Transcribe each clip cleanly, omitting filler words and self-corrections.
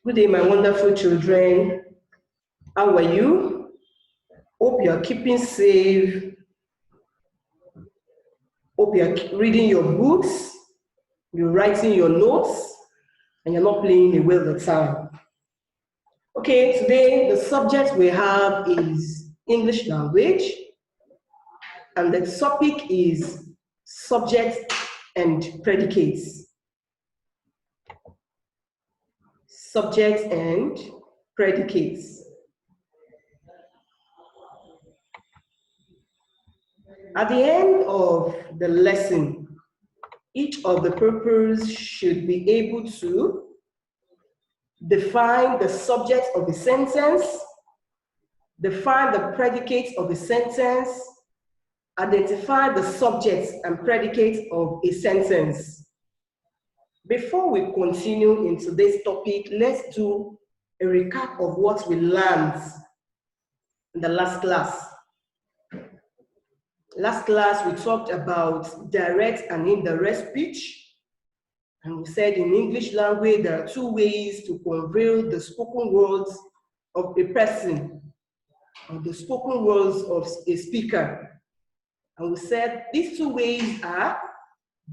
Good day, my wonderful children. How are you? Hope you are keeping safe. Hope you are reading your books, you're writing your notes, and you're not playing away the time. Okay, today the subject we have is English language, and the topic is subject and predicates. Subject and predicates. At the end of the lesson, each of the pupils should be able to define the subject of a sentence, define the predicates of a sentence, identify the subjects and predicates of a sentence. Before we continue into this topic, let's do a recap of what we learned in the last class. Last class, we talked about direct and indirect speech. And we said in English language, there are two ways to convey the spoken words of a person, or the spoken words of a speaker. And we said these two ways are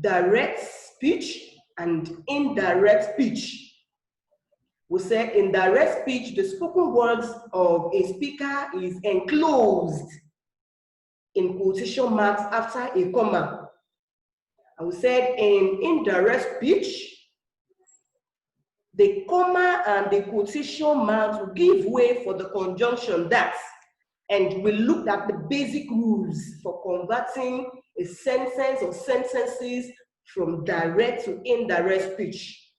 direct speech and indirect speech. We said in direct speech, the spoken words of a speaker is enclosed in quotation marks after a comma. And we said in indirect speech, the comma and the quotation marks will give way for the conjunction that, and we looked at the basic rules for converting a sentence or sentences from direct to indirect speech.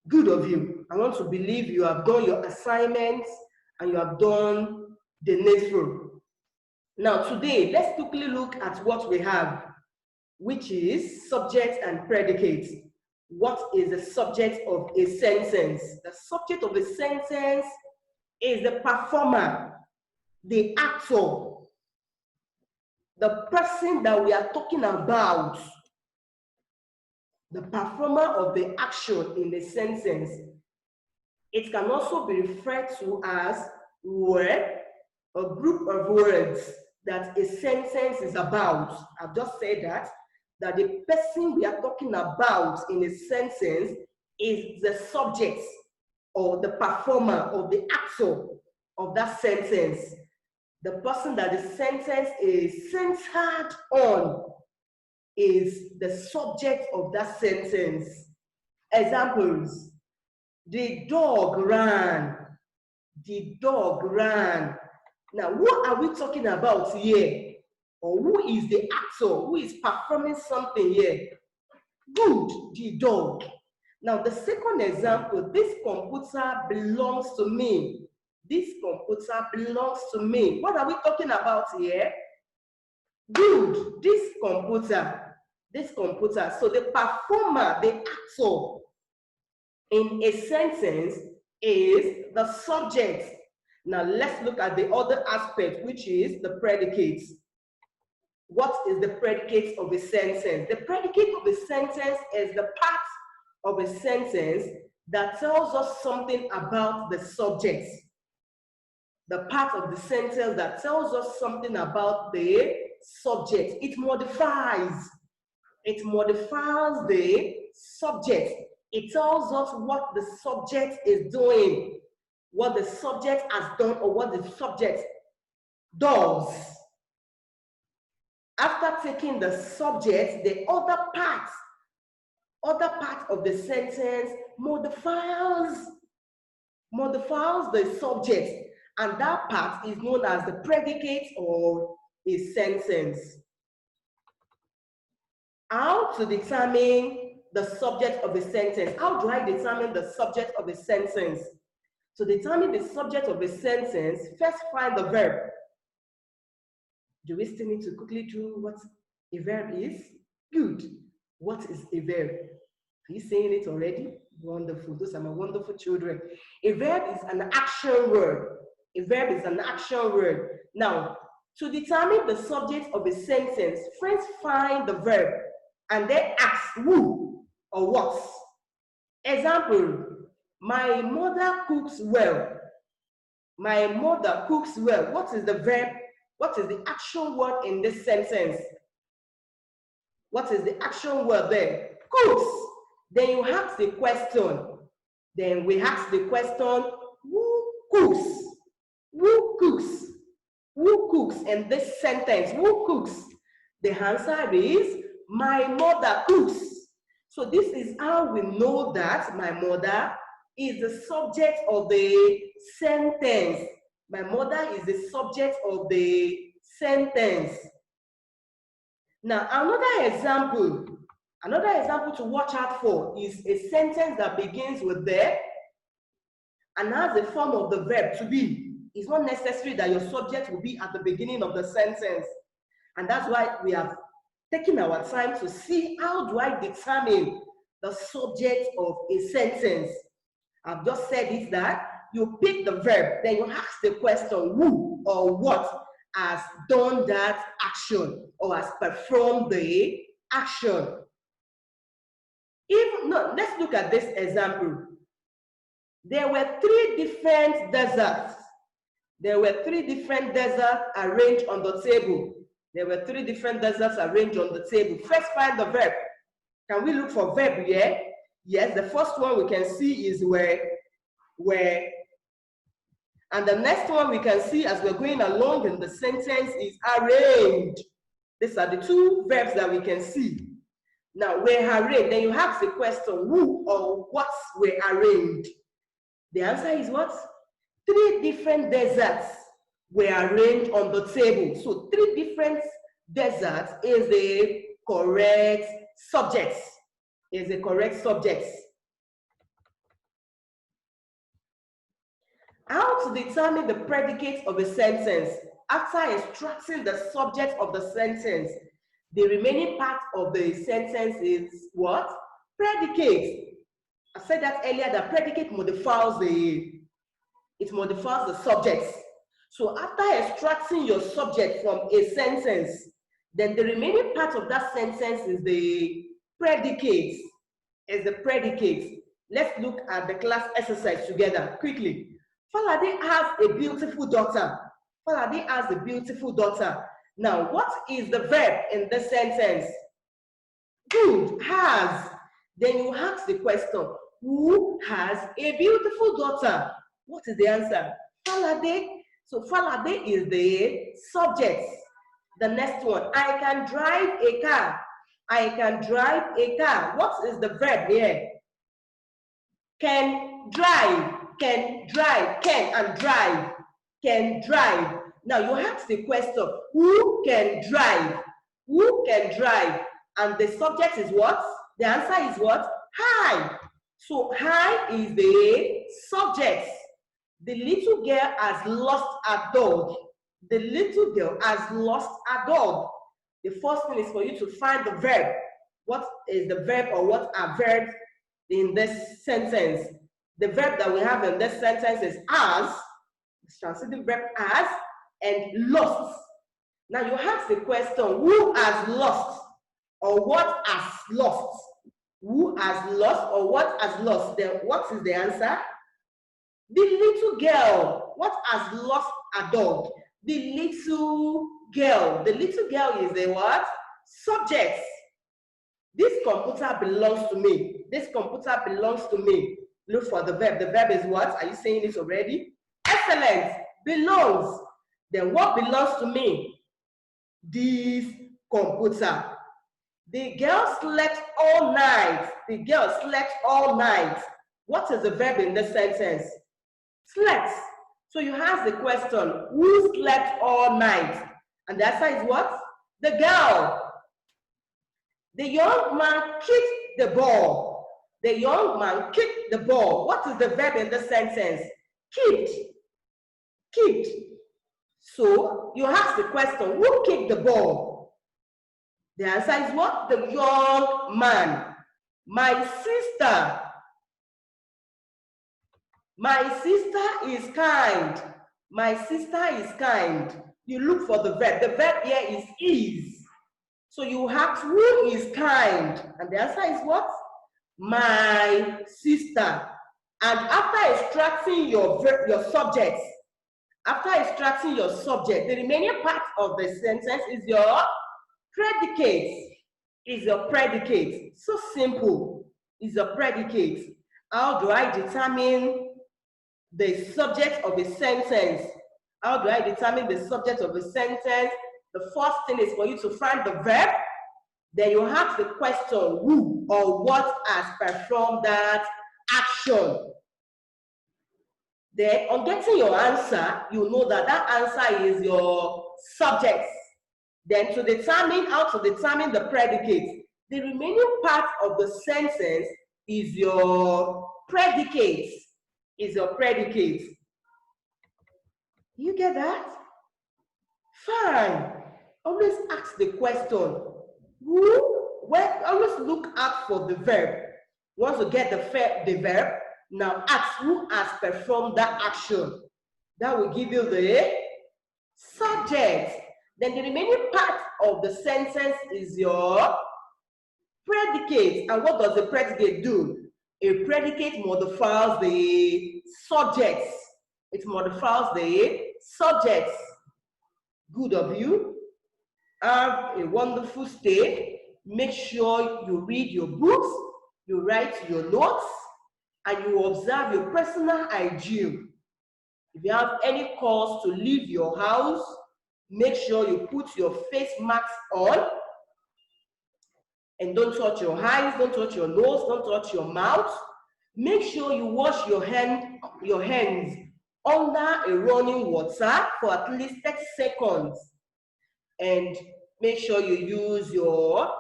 Good of you. I want to believe you have done your assignments and you have done the needful. Now today, let's quickly look at what we have, which is subject and predicate. What is the subject of a sentence? The subject of a sentence is the performer, the actor, the person that we are talking about, the performer of the action in the sentence. It can also be referred to as word, a group of words that a sentence is about. I've just said that the person we are talking about in a sentence is the subject or the performer or the actor of that sentence. The person that the sentence is centered on is the subject of that sentence. Examples: the dog ran. The dog ran. Now, what are we talking about here? Or who is the actor? Who is performing something here? Good, the dog. Now, the second example: this computer belongs to me. This computer belongs to me. What are we talking about here? Good, this computer. This computer. So the performer, the actor in a sentence is the subject. Now let's look at the other aspect, which is the predicates. What is the predicate of a sentence? The predicate of a sentence is the part of a sentence that tells us something about the subject. The part of the sentence that tells us something about the subject. It modifies the subject. It tells us what the subject is doing, what the subject has done, or what the subject does. After taking the subject, the other part of the sentence modifies the subject, and that part is known as the predicate or a sentence. How to determine the subject of a sentence? How do I determine the subject of a sentence? To determine the subject of a sentence, first find the verb. Do we still need to quickly do what a verb is? Good. What is a verb? Are you saying it already? Wonderful. Those are my wonderful children. A verb is an action word. A verb is an action word. Now, to determine the subject of a sentence, first find the verb and then ask who or what. Example: My mother cooks well. My mother cooks well. What is the verb? What is the action word in this sentence? What is the action word there? Cooks. Then you ask the question. Then we ask the question, who cooks? Who cooks? Who cooks in this sentence? Who cooks? The answer is, my mother cooks. So this is how we know that my mother is the subject of the sentence. My mother is the subject of the sentence. Now, another example to watch out for is a sentence that begins with the and has the form of the verb to be. It's not necessary that your subject will be at the beginning of the sentence. And that's why we have taken our time to see how do I determine the subject of a sentence. I've just said it that you pick the verb, then you ask the question who or what has done that action or has performed the action. Let's look at this example. There were 3 different deserts. There were 3 different deserts arranged on the table. There were 3 different deserts arranged on the table. First, find the verb. Can we look for verb here? Yes, the first one we can see is where. And the next one we can see as we're going along in the sentence is arranged. These are the 2 verbs that we can see. Now, were arranged. Then you ask the question, who or what were arranged? The answer is what? 3 different deserts were arranged on the table. So 3 different deserts is the correct subject. Is the correct subject. How to determine the predicate of a sentence? After extracting the subject of the sentence, the remaining part of the sentence is what? Predicate. I said that earlier, that predicate modifies the subject. So after extracting your subject from a sentence, then the remaining part of that sentence is the predicate. Let's look at the class exercise together quickly. Falade has a beautiful daughter. Falade has a beautiful daughter. Now, what is the verb in this sentence? Good, has. Then you ask the question, who has a beautiful daughter? What is the answer? Falade. So Falade is the subject. The next one, I can drive a car. I can drive a car. What is the verb here? Can drive, can drive, can and drive, can drive. Now you ask the question, who can drive? Who can drive? And the subject is what? The answer is what? I. So I is the subject. The little girl has lost a dog. The little girl has lost a dog. The first thing is for you to find the verb. What is the verb or what are verbs in this sentence? The verb that we have in this sentence is has. Let's translate the verb as and lost. Now you ask the question, who has lost or what has lost? Who has lost or what has lost? Then what is the answer? The little girl. What has lost a dog? The little girl. The little girl is the what? Subject. This computer belongs to me. This computer belongs to me. Look for the verb. The verb is what? Are you saying this already? Excellent. Belongs. Then what belongs to me? This computer. The girl slept all night. The girl slept all night. What is the verb in this sentence? Slept. So you ask the question, who slept all night? And the answer is what? The girl. The young man kicked the ball. The young man kicked the ball. What is the verb in this sentence? Kicked. Kicked. So you ask the question, who kicked the ball? The answer is what? The young man. My sister. My sister is kind. My sister is kind. You look for the verb. The verb here is. So you ask who is kind. And the answer is what? My sister. And after extracting your subjects, the remaining part of the sentence is your predicate. So simple. Is a predicate. How do I determine the subject of a sentence? The first thing is for you to find the verb. Then you ask the question, who or what has performed that action. Then on getting your answer, you know that that answer is your subject. Then to determine how to determine the predicate, the remaining part of the sentence is your predicate. You get that? Fine. Always ask the question, who? Well, always look out for the verb. Once you get the verb, now ask who has performed that action. That will give you the subject. Then the remaining part of the sentence is your predicate. And what does the predicate do? A predicate modifies the subjects. It modifies the subjects. Good of you. Have a wonderful stay. Make sure you read your books, you write your notes, and you observe your personal hygiene. If you have any cause to leave your house, make sure you put your face mask on. And don't touch your eyes, don't touch your nose, don't touch your mouth. Make sure you wash your hands under a running water for at least 30 seconds. And make sure you use your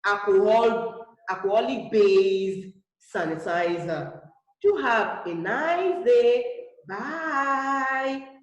alcoholic-based sanitizer. Do have a nice day. Bye.